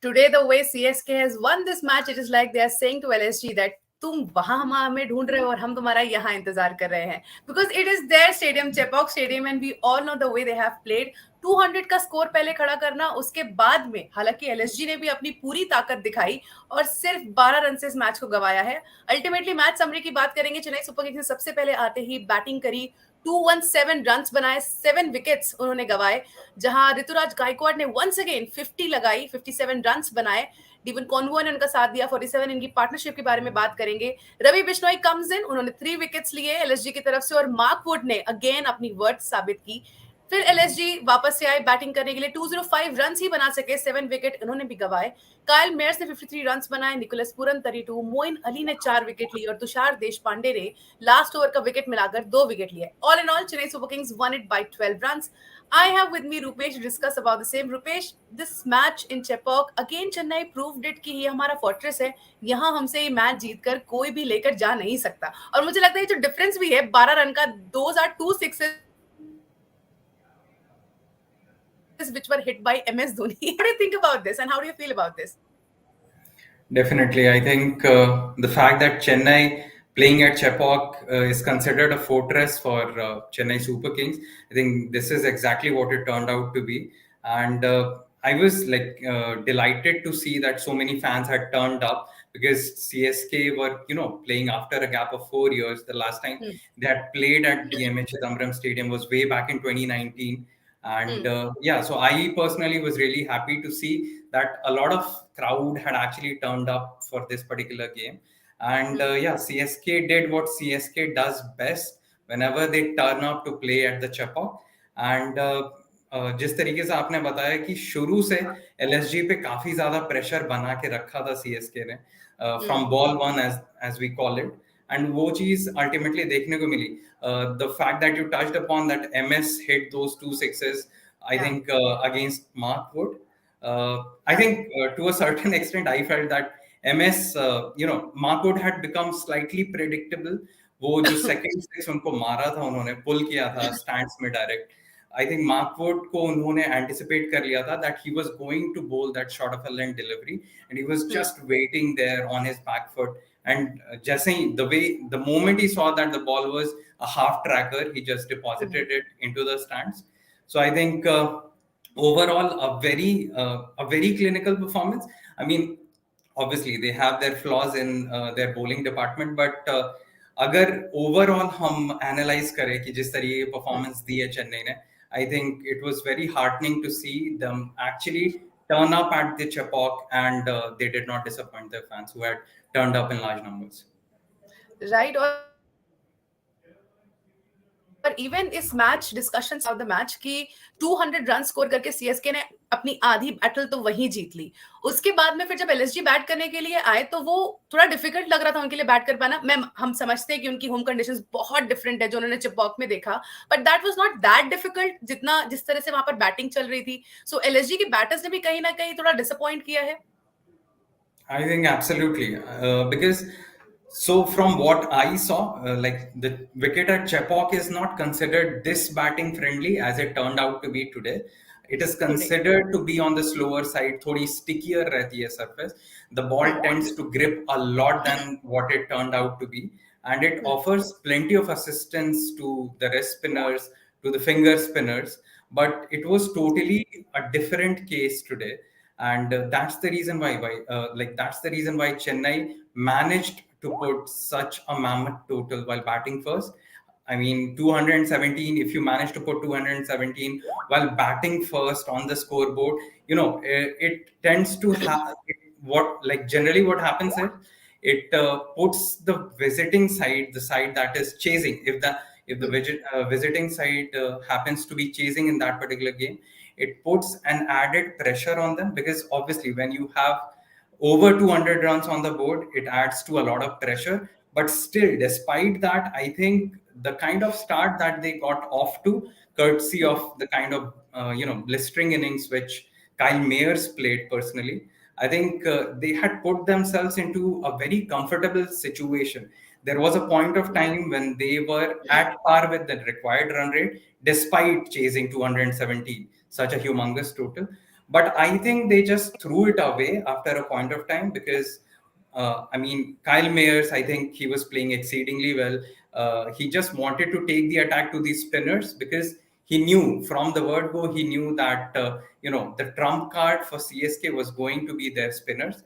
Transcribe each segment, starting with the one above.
Today, the way CSK has won this match, it is like they are saying to LSG that तुम वहां हमें ढूंढ रहे हो और हम तुम्हारा यहाँ इंतजार कर रहे हैं because it is their stadium Chepauk stadium and we all know the way they have played 200 का स्कोर पहले खड़ा करना उसके बाद में हालांकि एलएसजी ने भी अपनी पूरी ताकत दिखाई और सिर्फ 12 रन से इस मैच को गवाया है अल्टीमेटली मैच समरी की बात करेंगे चेन्नई सुपर किंग्स ने सबसे पहले आते ही बैटिंग करी 217 रन बनाए 7 विकेट्स उन्होंने गवाए जहां ऋतुराज गायकवाड़ ने वंस अगेन 50 लगाई 57 रन बनाए डीवन कॉन्वो ने उनका साथ दिया 47 इनकी पार्टनरशिप के बारे में बात करेंगे रवि बिश्नोई कम्स इन उन्होंने 3 विकेट्स लिए एलएसजी की तरफ से और मार्क वुड ने अगेन अपनी वर्थ साबित की फिर एलएसजी वापस से आए बैटिंग करने के लिए 205 रन ही बना सके 7 विकेट उन्होंने भी गवाए कायल मेयर्स ने 53 रन बनाए निकोलस पूरन 32 मोइन अली ने 4 विकेट लिए और तुषार देशपांडे ने लास्ट ओवर का विकेट मिलाकर 2 विकेट लिए all in all Chennai super Kings one it by 12 run I have with me Rupesh to discuss about the same. Rupesh, this match in Chepauk again Chennai proved it कि ये हमारा fortress है यहाँ हमसे ये match जीतकर कोई भी लेकर जा नहीं सकता और मुझे लगता है जो डिफरेंस भी है 12 रन का those are 2 sixes which were hit by MS Dhoni. How do you think about this and how do you feel about this? Definitely, I think the fact that Chennai playing at Chepauk is considered a fortress for Chennai Super Kings. I think this is exactly what it turned out to be, and I was delighted to see that so many fans had turned up because CSK were playing after a gap of 4 years. The last time they had played at the MH Chidambaram Stadium was way back in 2019. And so I personally was really happy to see that a lot of crowd had actually turned up for this particular game. And CSK did what CSK does best whenever they turn up to play at the Chepauk. And जिस तरीके से आपने बताया कि शुरू से LSG पे काफी ज्यादा प्रेशर बना के रखा था सीएसके ने from ball one as we call it and वो चीज अल्टीमेटली देखने को मिली the fact that you touched upon that MS hit those 2 sixes I think against Mark Wood I think to a certain extent I felt that MS Mark Wood had become slightly predictable वो जो second six उनको मारा था उन्होंने पुल किया था stands में direct I think Mark Wood को उन्होंने anticipate कर लिया था that he was going to bowl that short of a length delivery and he was just waiting there on his back foot and जैसे ही the moment he saw that the ball was a half tracker he just deposited it into the stands. So I think overall a very clinical performance. I mean obviously they have their flaws in their bowling department but अगर overall हम analyse करें कि जिस तरीके की performance दी है चेन्नई ने I think it was very heartening to see them actually turn up at the Chepauk and they did not disappoint their fans who had turned up in large numbers. Right. और even इस match discussion of the match की 200 run score करके CSK ने अपनी आधी battle तो वहीं जीत ली उसके बाद में फिर जब एलएसजी बैट करने के लिए आए तो वो थोड़ा डिफिकल्ट लग रहा था उनके लिए बैट कर पाना हम समझते हैं कि उनकी होम कंडीशंस बहुत डिफरेंट है जो उन्होंने चिपॉक में देखा but that was not that difficult जिस तरह से वहां पर बैटिंग चल रही थी सो एलएसजी के बैटर्स ने भी कहीं ना कहीं थोड़ा डिसअपॉइंट किया है I think absolutely because So from what I saw, like the wicket at Chepauk is not considered this batting friendly as it turned out to be today. It is considered to be on the slower side, थोड़ी stickier रहती है surface. The ball tends to grip a lot than what it turned out to be. And it offers plenty of assistance to the wrist spinners, to the finger spinners. But it was totally a different case today. And that's the reason why Chennai managed to put such a mammoth total while batting first. I mean, 217, if you manage to put 217 while batting first on the scoreboard, it tends to have generally what happens is it puts the visiting side, the side that is chasing. If the visiting side happens to be chasing in that particular game, it puts an added pressure on them because obviously when you have over 200 runs on the board, it adds to a lot of pressure. But still, despite that, I think the kind of start that they got off to, courtesy of the kind of blistering innings which Kyle Mayers played personally, I think they had put themselves into a very comfortable situation. There was a point of time when they were at par with the required run rate, despite chasing 217, such a humongous total. But I think they just threw it away after a point of time because, I mean, Kyle Mayers, I think he was playing exceedingly well. He just wanted to take the attack to these spinners because he knew from the word go, he knew that, the trump card for CSK was going to be their spinners.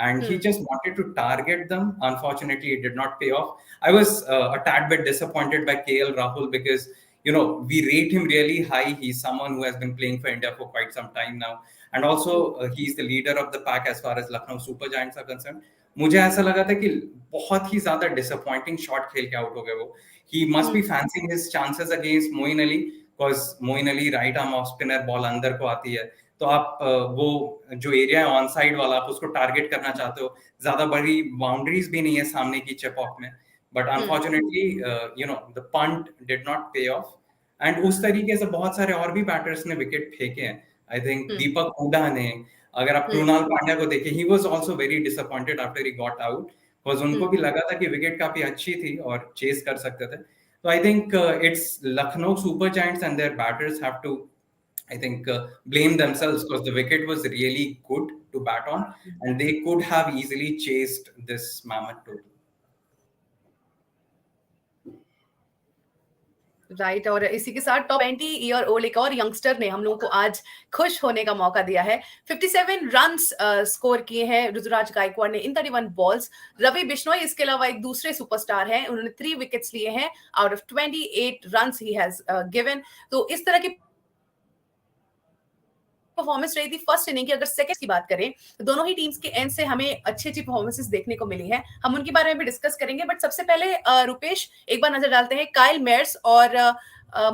And he Hmm. just wanted to target them. Unfortunately, it did not pay off. I was a tad bit disappointed by KL Rahul because we rate him really high. He's someone who has been playing for India for quite some time now, and Hmm. also he's the leader of the pack as far as Lucknow Super Giants are concerned. मुझे ऐसा लगा था कि बहुत ही ज्यादा disappointing shot खेल के out हो गए वो. He must be Hmm. fancying his chances against Moeen Ali because Moeen Ali right arm off spinner ball अंदर को आती है. तो आप वो जो एरिया है ऑन साइड वाला आप उसको टारगेट करना चाहते हो. ज्यादा बड़ी बाउंड्रीज भी नहीं है सामने की चेपॉक में. But Hmm. Unfortunately the punt did not पे ऑफ. एंड उस तरीके से बहुत सारे और भी बैटर्स ने विकेट फेंके हैं. I think Hmm. दीपक हुडा ने, अगर आप Hmm. कृणाल पांड्या को देखें, he was also very disappointed after he got out because उनको Hmm. भी लगा था कि विकेट काफी अच्छी थी और चेस कर सकते थे. तो I think it's Lucknow Super Giants and their batters have to, I think, blame themselves because the wicket was really good to bat on, and they could have easily chased this mammoth total. Right, और इसी के साथ top 20 year old एक और youngster ने हम लोगों को आज खुश होने का मौका दिया है. 57 रन्स स्कोर किए हैं ऋतुराज गायकवाड़ ने इन 31 बॉल्स. रवि बिश्नोई इसके अलावा एक दूसरे सुपरस्टार हैं, उन्होंने 3 विकेट्स लिए हैं out of 28 runs he has given. तो इस तरह की परफॉर्मेंस रही थी फर्स्ट इनिंग की. अगर सेकंड की बात करें तो दोनों ही टीम्स के एंड से हमें अच्छी अच्छी परफॉर्मेंसेस देखने को मिली है. हम उनके बारे में भी डिस्कस करेंगे, बट सबसे पहले रुपेश एक बार नजर डालते हैं काइल मेयर्स और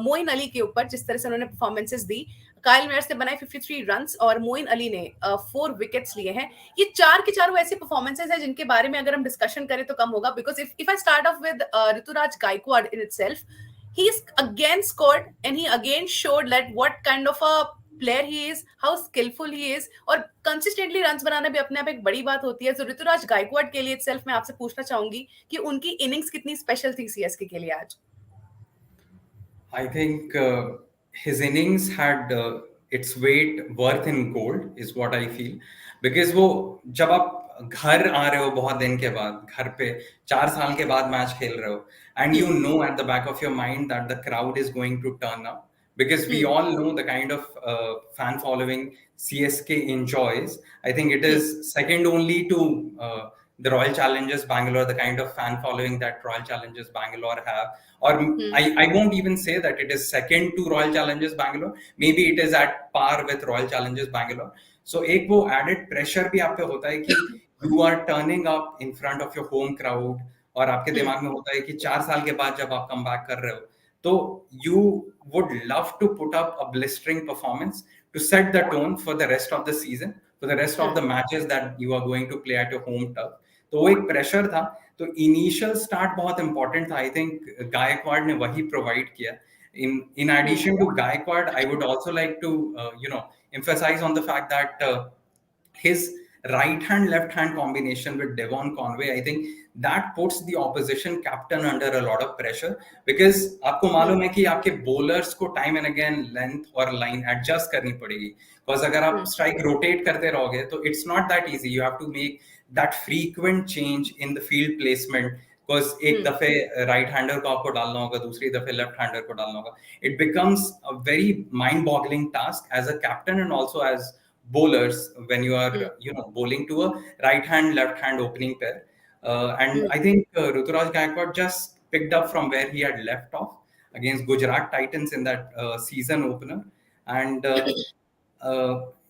मोइन अली के ऊपर, जिस तरह से उन्होंने परफॉर्मेंसेस दी. काइल मेयर्स ने बनाए 53 रन्स और मोइन अली ने 4 विकेट्स लिए हैं. ये चार के चारों ऐसे परफॉर्मेंसेस हैं जिनके बारे में अगर हम डिस्कशन करें तो कम होगा, because if I start off with Ruturaj Gaikwad in itself, he's again scored and he again showed that what kind of a player he is, how skillful he is, और कंसिस्टेंटली रन्स बनाना भी अपने आप एक बड़ी बात होती है. तो ऋतुराज गायकवाड़ के लिए itself मैं आपसे पूछना चाहूंगी कि उनकी इनिंग्स कितनी स्पेशल थी सीएसके के लिए आज. I think his innings had its weight worth in gold, is what I feel. Because वो जब आप घर आ रहे हो बहुत दिन के बाद, घर पे 4 साल के बाद मैच खेल रहे हो, and you know at the back of your mind that the crowd is going to turn up, because we all know the kind of fan following CSK enjoys. I think it is second only to the Royal Challengers Bangalore, the kind of fan following that Royal Challengers Bangalore have. Or I won't even say that it is second to Royal Challengers Bangalore. Maybe it is at par with Royal Challengers Bangalore. So एक वो added pressure भी आप पे होता है कि you are turning up in front of your home crowd, और आपके दिमाग में होता है कि 4 साल के बाद जब आप कम बैक कर रहे हो तो you would love to put up a blistering performance to set the tone for the rest of the season, for the rest of the matches that you are going to play at your home turf. तो वो एक pressure था. तो initial start बहुत important था. I think Gaekwad ने वही provide किया. in addition to Gaikwad, I would also like to emphasize on the fact that his right hand left hand combination with Devon Conway, I think that puts the opposition captain under a lot of pressure, because आपको मालूम है कि आपके bowlers को time and again length और line adjust करनी पड़ेगी. Because अगर आप strike rotate करते रहोगे तो it's not that easy. You have to make that frequent change in the field placement. Because एक दफे राइट हैंडर को आपको डालना होगा, दूसरी दफे लेफ्ट हैंडर को डालना होगा. It becomes a very mind boggling task as a captain and also as bowlers when you are bowling to a right hand left hand opening pair. And I think Ruturaj Gaikwad just picked up from where he had left off against Gujarat Titans in that season opener. And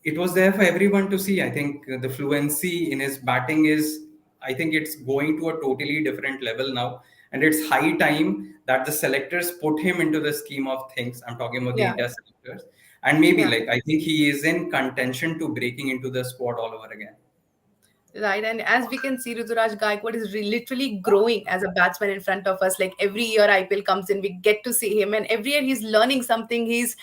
it was there for everyone to see. I think the fluency in his batting is, I think it's going to a totally different level now. And it's high time that the selectors put him into the scheme of things. I'm talking about the Yeah. India selectors. And maybe, Yeah. like, I think he is in contention to breaking into the squad all over again. Right, and as we can see, Ruturaj Gaikwad is literally growing as a batsman in front of us. Like every year IPL comes in, we get to see him, and every year he's learning something. He's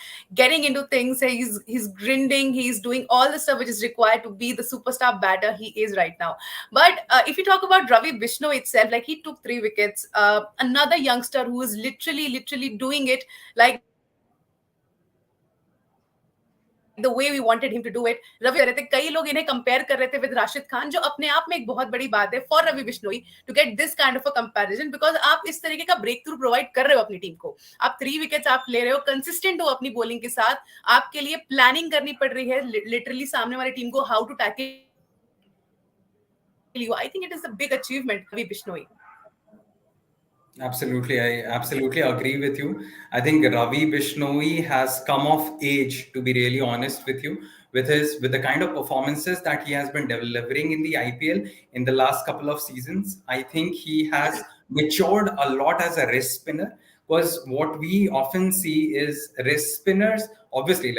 getting into things. He's grinding. He's doing all the stuff which is required to be the superstar batter he is right now. But if you talk about Ravi Bishnu itself, like he took 3 wickets. Another youngster who is literally doing it like the way we wanted him to do it. Ravi कर रहे थे, कई लोग इन्हें compare कर रहे थे with Rashid Khan, जो अपने आप में एक बहुत बड़ी बात है for Ravi Bishnoi to get this kind of a comparison, because आप इस तरीके का ब्रेक थ्रू प्रोवाइड कर रहे हो अपनी टीम को, आप 3 विकेट्स आप ले रहे हो, कंसिस्टेंट हो अपनी बॉलिंग के साथ, आपके लिए प्लानिंग करनी पड़ रही है लिटरली सामने वाली टीम को how to tackle you. I think it is a big achievement Ravi Bishnoi. Absolutely, I absolutely agree with you. I think Ravi Bishnoi has come of age, to be really honest with you, with the kind of performances that he has been delivering in the IPL in the last couple of seasons. I think he has matured a lot as a wrist spinner. Because what we often see is wrist spinners, obviously,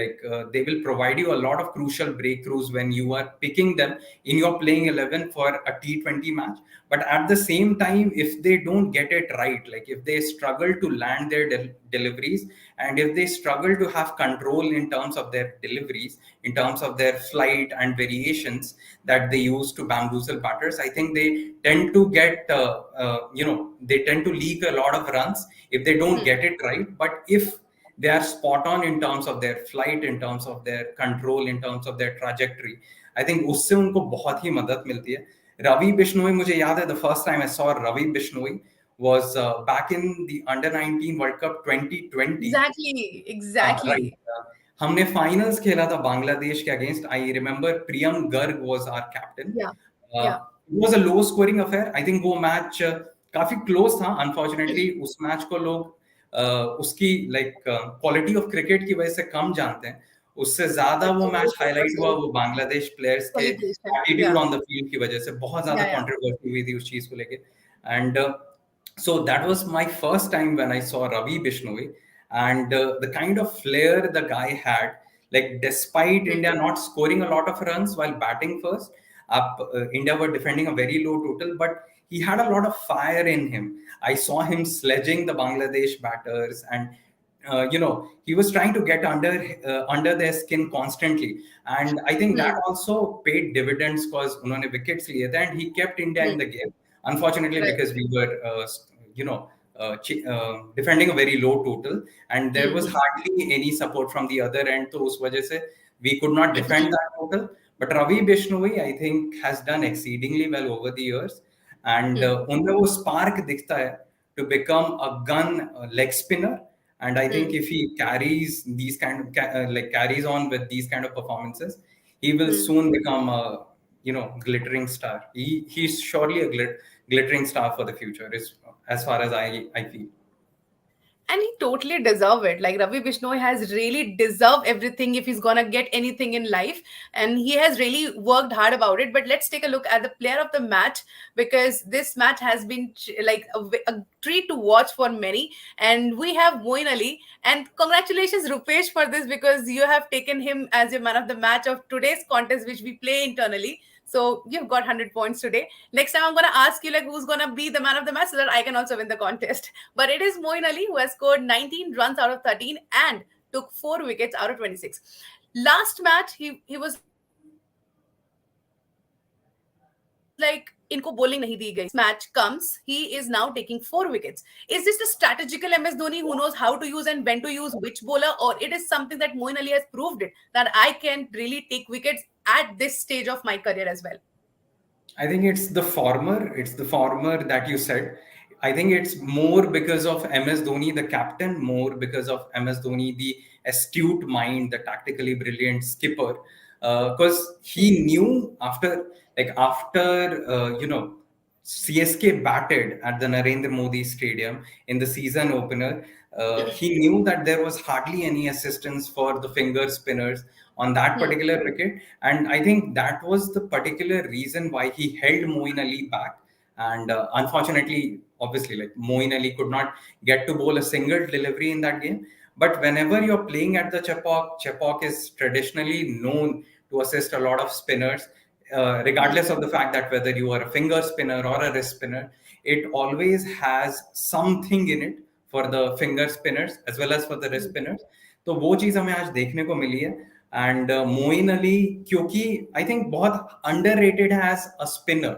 they will provide you a lot of crucial breakthroughs when you are picking them in your playing 11 for a T20 match. But at the same time, if they don't get it right, like if they struggle to land their deliveries, and if they struggle to have control in terms of their deliveries, in terms of their flight and variations that they use to bamboozle batters, I think they tend to get, they tend to leak a lot of runs if they don't get it right. But if they are spot on in terms of their flight, in terms of their control, in terms of their trajectory, I think उससे उनको बहुत ही मदद मिलती है. Ravi Bishnoi, मुझे याद है, the first time I saw Ravi Bishnoi was back in the Under-19 World Cup 2020. Right. Exactly. हमने फाइनल्स खेला था बांग्लादेश के against. I remember Priyam Garg was our captain. Yeah. It was a low scoring affair. I think वो match काफी close था. Unfortunately उस match को लोग उसकी क्वालिटी ऑफ क्रिकेट की वजह से कम जानते हैं. उससे ज्यादा वो मैच हाईलाइट हुआ वो बांग्लादेश प्लेयर्स के एटीट्यूड ऑन द फील्ड की वजह से. बहुत ज्यादा कंट्रोवर्सी हुई थी उस चीज को लेके. And so that was my first time when I saw Ravi Bishnoi, and the kind of flair the guy had, like despite India not scoring a lot of runs while batting first up, India were defending a very low total, but he had a lot of fire in him. I saw him sledging the Bangladesh batters, and he was trying to get under their skin constantly, and I think that also paid dividends because unhone wickets liye the, and he kept India in the game. Unfortunately, because we were defending a very low total, and there was hardly any support from the other end, so us wajah se we could not defend that total. But Ravi Bishnoi, I think, has done exceedingly well over the years, and unme wo spark dikhta hai to become a gun leg spinner. And I think if he carries these carries on with these kind of performances, he will soon become a glittering star. He's surely a glittering star for the future, as far as I feel. And he totally deserve it. Like Ravi Bishnoi has really deserved everything if he's gonna get anything in life, and he has really worked hard about it. But let's take a look at the player of the match, because this match has been like a treat to watch for many. And we have Moin Ali, and congratulations Rupesh for this, because you have taken him as your man of the match of today's contest, which we play internally. So you've got 100 points today. Next time I'm going to ask you who's going to be the man of the match so that I can also win the contest. But it is Moin Ali who has scored 19 runs out of 13 and took 4 wickets out of 26. Last match, he was like, इनको bowling नहीं दी गई. Match comes, he is now taking 4 wickets. Is this the strategical MS Dhoni who knows how to use and when to use which bowler, or it is something that Moin Ali has proved it, that I can really take wickets at this stage of my career as well? I think it's the former. It's the former that you said. I think it's more because of MS Dhoni, the captain, more because of MS Dhoni, the astute mind, the tactically brilliant skipper. Because he knew after CSK batted at the Narendra Modi Stadium in the season opener, he knew that there was hardly any assistance for the finger spinners on that particular wicket. And I think that was the particular reason why he held Moin Ali back. And unfortunately, obviously, Moin Ali could not get to bowl a single delivery in that game. But whenever you're playing at the Chepauk is traditionally known to assist a lot of spinners, regardless of the fact that whether you are a finger spinner or a wrist spinner, it always has something in it for the finger spinners as well as for the wrist spinners. तो वो चीज हमें आज देखने को मिली है. And Moin Ali, क्योंकि I think बहुत अंडररेटेड एज अ स्पिनर.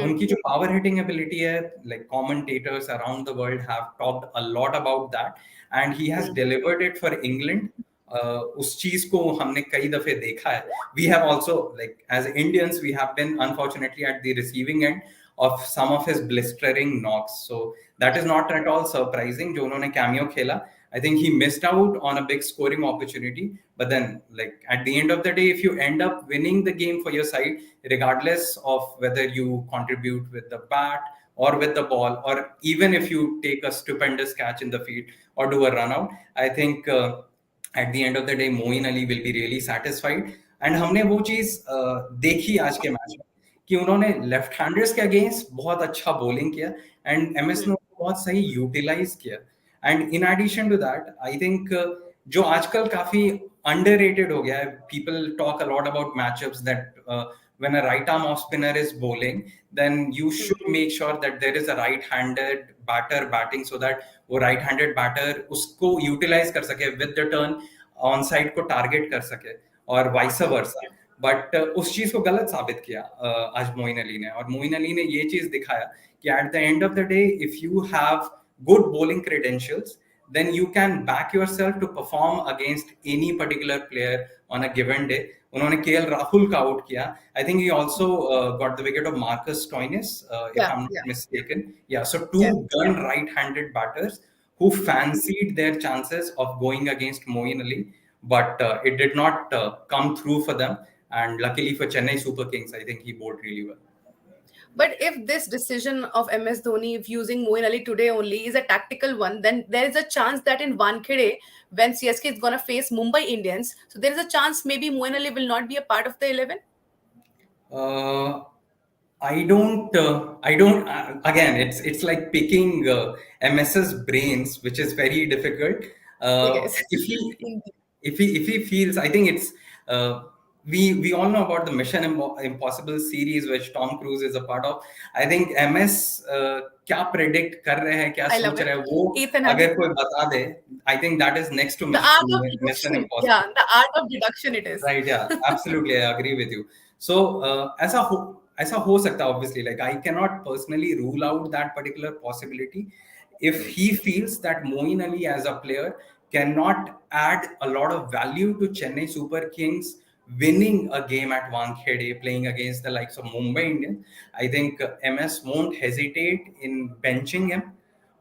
उनकी जो पावर हिटिंग एबिलिटी है, like commentators around the world have talked a lot about that, and he has delivered it for England उस चीज को हमने कई दफे देखा है. We have also like as Indians we have been unfortunately at the receiving end of some of his blistering knocks. So that is not at all surprising. जो उन्होंने cameo खेला, I think he missed out on a big scoring opportunity. But then, like at the end of the day, if you end up winning the game for your side, regardless of whether you contribute with the bat or with the ball, or even if you take a stupendous catch in the field or do a run out, I think at the end of the day, Moeen Ali will be really satisfied. And हमने वो चीज देखी आज के match में कि उन्होंने left handers के अगेंस्ट बहुत अच्छा बॉलिंग किया एंड एमएस ने उसको बहुत सही यूटिलाइज किया. And in addition to that I think जो आजकल काफी अंडररेटेड हो गया है, people talk a lot about matchups that when a right arm off spinner is bowling, then you should make sure that there is a right handed batter batting so that वो right handed batter उसको utilize कर सके with the turn on side को target कर सके और vice versa. But उस चीज को गलत साबित किया आज मोइन अली ने. और मोइन अली ने ये चीज दिखाया कि at the end of the day if you have good bowling credentials then you can back yourself to perform against any particular player on a given day. उन्होंने केएल राहुल का आउट किया. I think he also got the wicket of Marcus Stoinis, if I'm not mistaken. Yeah, so two gun right-handed batters who fancied their chances of going against Moeen Ali, but it did not come through for them. And luckily for Chennai Super Kings, I think he bowled really well. But if this decision of MS Dhoni, if using Moeen Ali today only, is a tactical one, then there is a chance that in Wankhede, when CSK is going to face Mumbai Indians, so there is a chance maybe Moeen Ali will not be a part of the 11? Again, it's like picking MS's brains, which is very difficult. Yes. If he feels, I think it's, we all know about the Mission Impossible series, which Tom Cruise is a part of. I think MS क्या predict कर रहे हैं, क्या सोच रहे हैं, वो अगर कोई बता दे, I think that is next to Mission Impossible. Yeah, the art of deduction it is. Right, yeah, absolutely, I agree with you. So ऐसा हो सकता है, obviously, like I cannot personally rule out that particular possibility. If he feels that Moeen Ali as a player cannot add a lot of value to Chennai Super Kings winning a game at Wankhede, playing against the likes of Mumbai Indians, I think MS won't hesitate in benching him.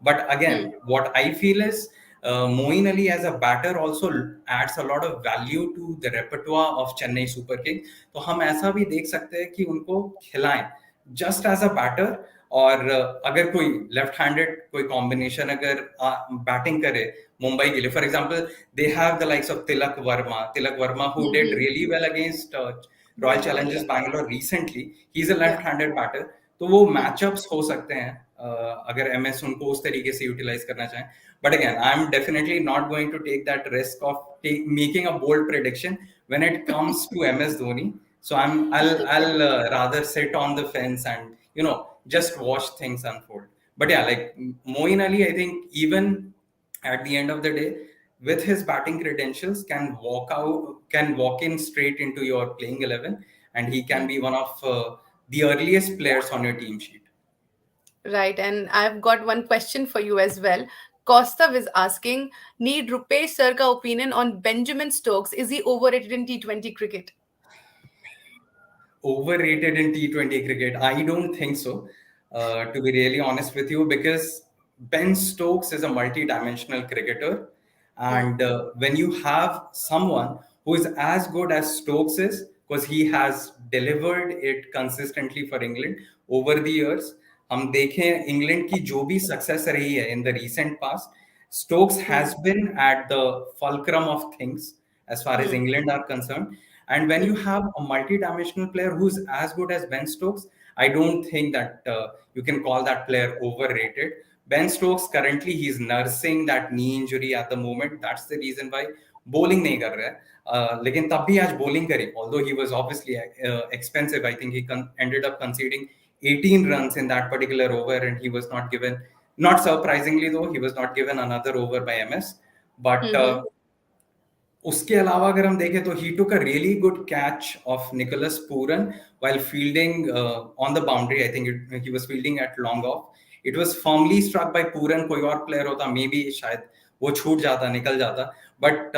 But again, what I feel is Moeen Ali as a batter also adds a lot of value to the repertoire of Chennai Super Kings. तो हम ऐसा भी देख सकते हैं कि उनको खिलाएं just as a batter. और अगर कोई लेफ्ट हैंडेड कोई कॉम्बिनेशन अगर बैटिंग करे मुंबई के लिए, for example they have the likes of Tilak Varma who did really well against Royal Challengers Bangalore recently. He is a left handed batter, तो वो मैचअप्स हो सकते हैं अगर एमएस उनको उस तरीके से यूटिलाइज करना चाहें. But again I am definitely not going to take that risk of making a bold prediction when it comes to MS Dhoni. So I'll rather sit on the fence and just watch things unfold. But yeah, like Moeen Ali, I think even at the end of the day, with his batting credentials, can walk in straight into your playing 11, and he can be one of the earliest players on your team sheet. Right, and I've got one question for you as well. Kostav is asking, need Rupesh sir ka opinion on Benjamin Stokes. Is he overrated in T20 cricket? Overrated in T20 cricket? I don't think so, to be really honest with you, because Ben Stokes is a multi-dimensional cricketer, and when you have someone who is as good as Stokes is, because he has delivered it consistently for England over the years. हम देखें England की जो भी success रही है in the recent past, Stokes has been at the fulcrum of things as far as England are concerned. And when you have a multi-dimensional player who's as good as Ben Stokes, I don't think that you can call that player overrated. Ben Stokes currently he's nursing that knee injury at the moment. That's the reason why bowling नहीं कर रहा है. लेकिन तब भी आज bowling करी. Although he was obviously expensive, I think he ended up conceding 18 runs in that particular over, and he was not given. Not surprisingly though, he was not given another over by MS. But उसके अलावा अगर हम देखें तो he took a really good catch of Nicholas Pooran while fielding on the boundary. I think he was fielding at long off. It was firmly struck by Pooran. कोई और player होता maybe शायद वो छूट जाता, निकल जाता. But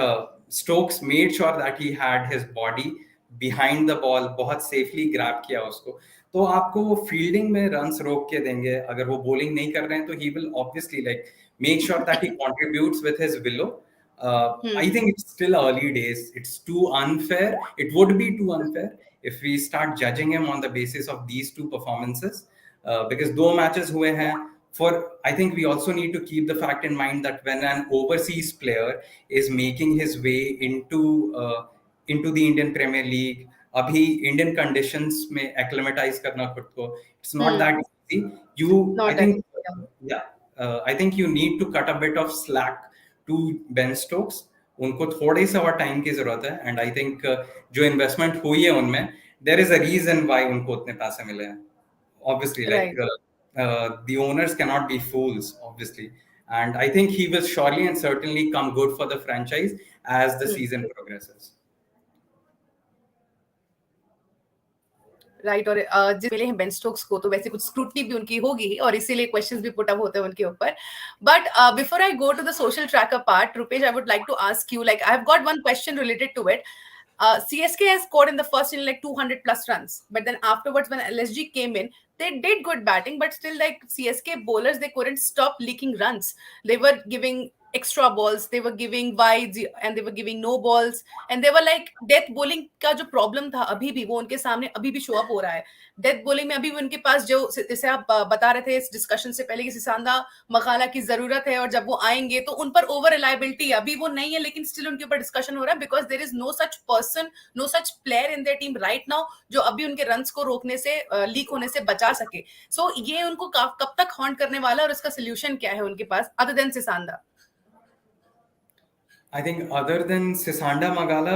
Stokes made sure that he had his body behind the ball, बहुत सेफली ग्रैब किया उसको. तो आपको वो फील्डिंग में रन्स रोक के देंगे. अगर वो बॉलिंग नहीं कर रहे हैं तो he will obviously like make sure that he contributes with his willow. I Hmm. think it's still early days. It's too unfair. It would be too unfair if we start judging him on the basis of these two performances. Because दो matches हुए हैं. For I think we also need to keep the fact in mind that when an overseas player is making his way into the Indian Premier League, अभी Indian conditions में acclimatize करना खुद को, it's not Hmm. that easy. I Not that think, easy. Yeah. yeah, I think you need to cut a bit of slack to Ben Stokes. उनको थोड़े सा और time की जरूरत है. एंड आई थिंक जो इन्वेस्टमेंट हुई है उनमें, there is a reason why उनको उतने पैसे मिले हैं. Obviously, like Right. the owners cannot be fools, obviously. And I think he will surely and certainly come good for the franchise as the Hmm. season progresses. Right. और जिस मिले हैं Ben Stokes को तो वैसे कुछ स्क्रूटनी भी उनकी होगी और इसीलिए क्वेश्चंस भी पुट अप होते हैं उनके ऊपर. But before I go to the social tracker part, Rupesh, I would like to ask you, like I have got one question related to it. CSK has scored in the first inning like 200 plus runs, but then afterwards when LSG came in, they did good batting, but still like CSK bowlers, they couldn't stop leaking runs. They were giving extra balls, they were giving wides, and they were giving no balls, and they were like death bowling का जो problem था अभी भी वो उनके सामने अभी भी शो अप हो रहा है. डेथ बॉलिंग में अभी भी उनके पास जो, जैसे आप बता रहे थे इस डिस्कशन से पहले कि सिसांदा मखाला की जरूरत है और जब वो आएंगे तो उन पर ओवर रिलायबिलिटी अभी वो नहीं है, लेकिन स्टिल उनके ऊपर डिस्कशन हो रहा है because there is no such person, no such player in their team right now जो अभी उनके रन्स को रोकने से, लीक होने से बचा सके. सो ये उनको कब तक हॉन्ट करने वाला और इसका सोल्यूशन क्या है उनके पास other than Sisanda? I think other than Sisanda Magala,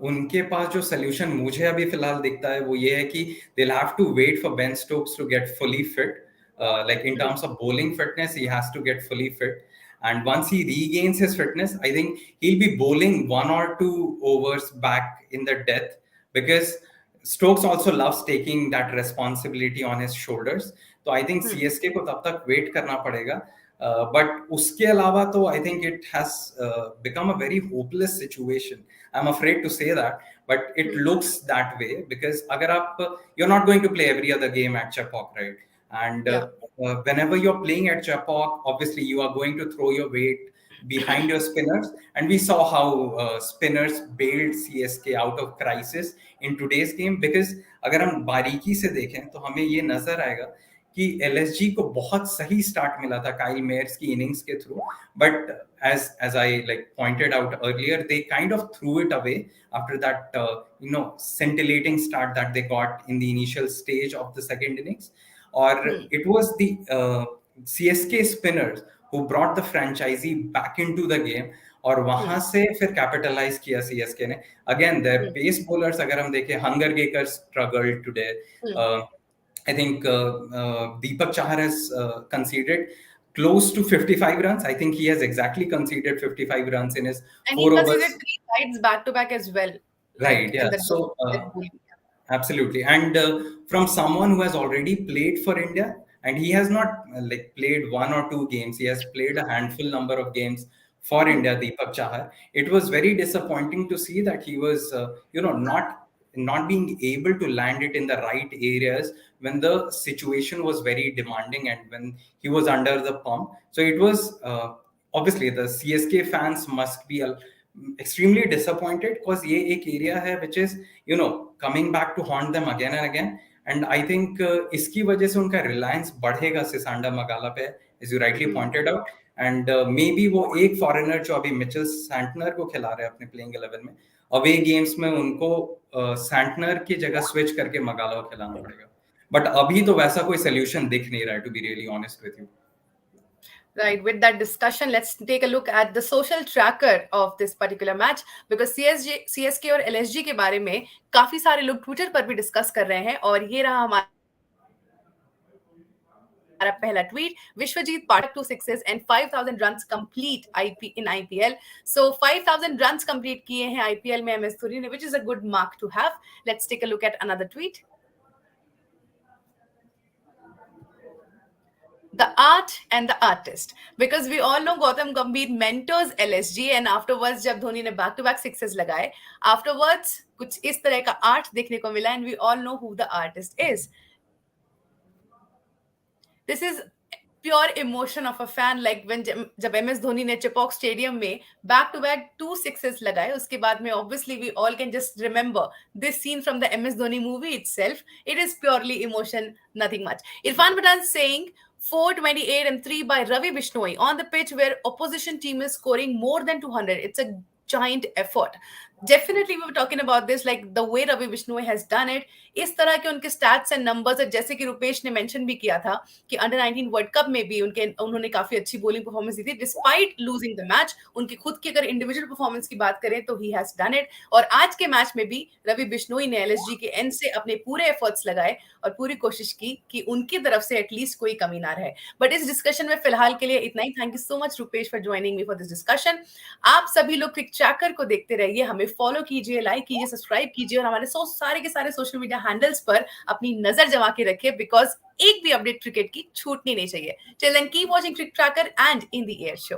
उनके पास जो सोल्यूशन मुझे अभी फिलहाल दिखता है वो ये है कि they will have to wait for Ben Stokes to get fully fit. Like in terms of bowling fitness, he has to get fully fit. And once he regains his fitness, I think he'll be bowling 1 or 2 overs back in the death, because Stokes also loves taking that responsibility on his shoulders. तो I think CSK को तब तक wait करना पड़ेगा. But उसके अलावा तो I think it has become a very hopeless situation. I'm afraid to say that, but it looks that way because अगर आप, you're not going to play every other game at Chepauk, right? And Yeah. whenever you're playing at Chepauk, obviously you are going to throw your weight behind your spinners, and we saw how spinners bailed CSK out of crisis in today's game. Because अगर हम बारीकी से देखें तो हमें ये नजर आएगा कि एलएसजी को बहुत सही स्टार्ट मिला था काइल मेयर्स की इनिंग्स के through, but as I like pointed out earlier, they kind of threw it away after that scintillating start that they got in the initial stage of the second innings. Or it was the CSK spinners who brought the franchisee back into the game, और वहां से फिर capitalise किया CSK ने. Again there pace bowlers अगर हम देखें, hunger Gekar struggled today. I think Deepak Chahar has conceded close to 55 runs. I think he has exactly conceded 55 runs in his And he 4 overs. conceded 3 wides back to back as well. Right, Like yeah. in the So, death bowling. absolutely. And from someone who has already played for India, and he has not like played 1 or 2 games, he has played a handful number of games for India, Deepak Chahar. It was very disappointing to see that he was, not being able to land it in the right areas when the situation was very demanding and when he was under the pump. So it was obviously the CSK fans must be extremely disappointed, because ये एक area है which is coming back to haunt them again and again. And I think इसकी वजह से उनका reliance बढ़ेगा Sisanda मगाला पे, as you rightly pointed out. And maybe वो एक foreigner जो अभी मिचेल सैंटनर को खिला रहे हैं अपने playing 11 में, अवे गेम्स में उनको सैंटनर की जगह स्विच करके मगाला को खिलाना पड़ेगा. बट अभी तो वैसा कोई सोल्यूशन दिख नहीं रहा है, to be really honest with you. Right, with that discussion, let's take a look at the social tracker of this particular match, because CSK और LSG के बारे में काफी सारे लोग ट्विटर पर भी डिस्कस कर रहे हैं. और ये रहा हमारा पहला tweet. Vishwajeet Pathak 2 sixes and 5,000 runs complete in IPL. So 5,000 runs complete किए हैं IPL में MS धोनी ने, which is a good mark to have. Let's take a look at another tweet. the art and the artist, because we all know Gautam Gambhir mentors LSG, and afterwards जब धोनी ने back to back sixes लगाए, afterwards कुछ इस तरह का art देखने को मिला, and we all know who the artist is. This is pure emotion of a fan, like when जब MS धोनी ने चिपॉक स्टेडियम में बैक टू बैक 2 6s लगाए, उसके बाद में obviously we all can just remember this scene from the MS Dhoni movie itself. It is purely emotion, nothing much. Irfan Pathan saying 428 and 3 by Ravi Bishnoi on the pitch where opposition team is scoring more than 200. It's a giant effort. Definitely we were talking about this, like the way Ravi Bishnoi has done it. इस तरह के उनके stats and numbers, जैसे कि रुपेश ने mention भी किया था कि अंडर 19 वर्ल्ड कप में भी उन्होंने काफी अच्छी बॉलिंग परफॉर्मेंस दी थी डिस्पाइट लूजिंग द मैच. उनकी खुद की अगर इंडिविजुअल परफॉर्मेंस की बात करें तो ही हैज डन इट. और आज के मैच में भी रवि बिश्नोई ने एलएसजी के एंड से अपने पूरे एफर्ट्स लगाए और पूरी कोशिश की कि उनकी तरफ से एटलीस्ट कोई कमी ना रहे. बट इस डिस्कशन में फिलहाल के लिए इतना ही. Thank you so much Rupesh for joining me for this discussion. आप सभी लोग क्रिक ट्रैकर को देखते रहिए, हमें फॉलो कीजिए, लाइक कीजिए, सब्सक्राइब कीजिए और हमारे सारे के सारे सोशल मीडिया हैंडल्स पर अपनी नजर जमा के रखिए, बिकॉज एक भी अपडेट क्रिकेट की छूटनी नहीं चाहिए. Till then keep watching Cric Tracker and in the air show.